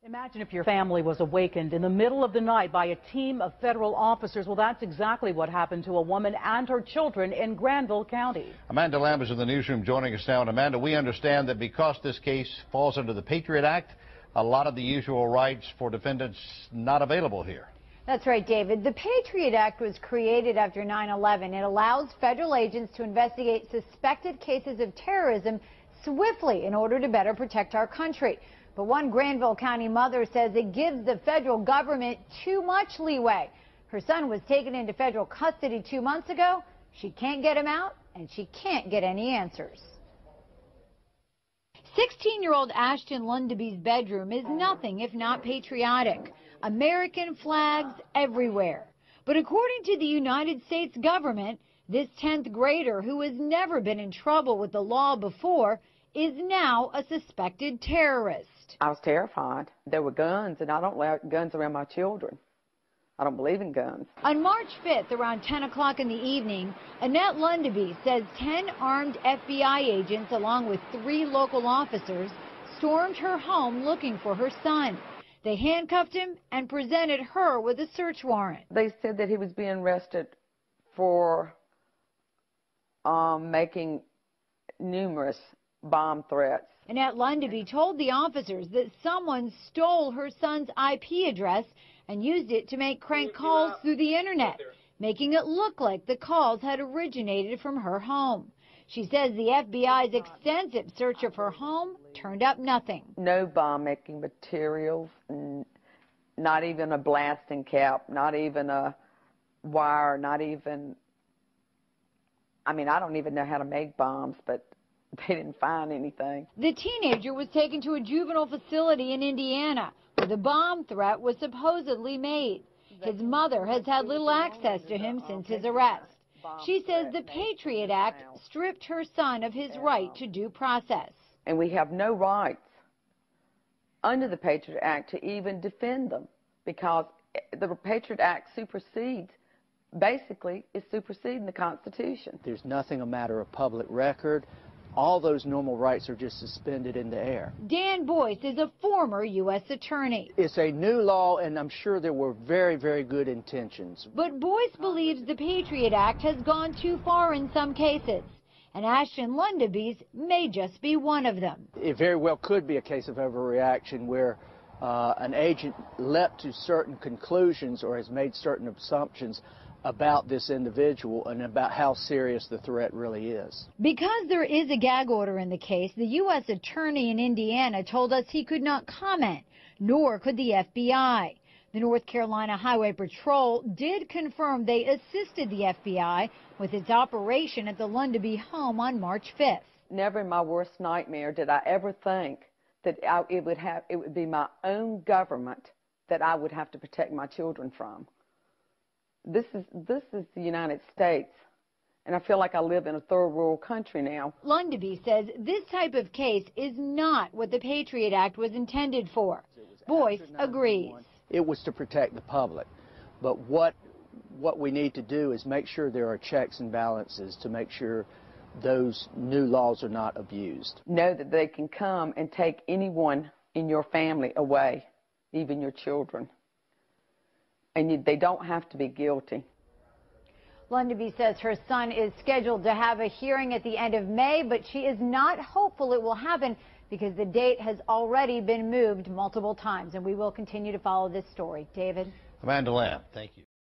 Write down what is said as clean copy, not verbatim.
Imagine if your family was awakened in the middle of the night by a team of federal officers. Well, that's exactly what happened to a woman and her children in Granville County. Amanda Lamb is in the newsroom joining us now. And Amanda, we understand that because this case falls under the Patriot Act, a lot of the usual rights for defendants not available here. That's right, David. The Patriot Act was created after 9/11. It allows federal agents to investigate suspected cases of terrorism swiftly in order to better protect our country. But one Granville County mother says it gives the federal government too much leeway. Her son was taken into federal custody 2 months ago. She can't get him out, and she can't get any answers. 16-year-old Ashton Lundeby's bedroom is nothing if not patriotic. American flags everywhere. But according to the United States government, this 10th grader, who has never been in trouble with the law before, is now a suspected terrorist. I was terrified. There were guns, and I don't like guns around my children. I don't believe in guns. On March 5th, around 10 o'clock in the evening, Annette Lundeby says 10 armed FBI agents, along with 3 local officers, stormed her home looking for her son. They handcuffed him and presented her with a search warrant. They said that he was being arrested for making numerous bomb threats. Annette Lundeby told the officers that someone stole her son's IP address and used it to make crank calls through the internet, making it look like the calls had originated from her home. She says the FBI's extensive search of her home turned up nothing. No bomb-making materials, not even a blasting cap, not even a wire, not even, I mean, I don't even know how to make bombs, but they didn't find anything. The teenager was taken to a juvenile facility in Indiana, where the bomb threat was supposedly made. His mother has had little access to him since his arrest. She says the Patriot Act stripped her son of his right to due process. And we have no rights under the Patriot Act to even defend them, because the Patriot Act supersedes, basically, is superseding the Constitution. There's nothing a matter of public record. All those normal rights are just suspended in the air. Dan Boyce is a former U.S. attorney. It's a new law, and I'm sure there were very, very good intentions. But Boyce believes the Patriot Act has gone too far in some cases, and Ashton Lundeby's may just be one of them. It very well could be a case of overreaction where an agent leapt to certain conclusions or has made certain assumptions about this individual and about how serious the threat really is. Because there is a gag order in the case, the U.S. attorney in Indiana told us he could not comment, nor could the FBI. The North Carolina Highway Patrol did confirm they assisted the FBI with its operation at the Lundeby home on March 5th. Never in my worst nightmare did I ever think that it would be my own government that I would have to protect my children from. This is the United States, and I feel like I live in a third world country now. Lundeby says this type of case is not what the Patriot Act was intended for. Boyce agrees. It was to protect the public, but what we need to do is make sure there are checks and balances to make sure those new laws are not abused. Know that they can come and take anyone in your family away, even your children. And they don't have to be guilty. Lundeby says her son is scheduled to have a hearing at the end of May, but she is not hopeful it will happen because the date has already been moved multiple times. And we will continue to follow this story. David? Amanda Lamb, thank you.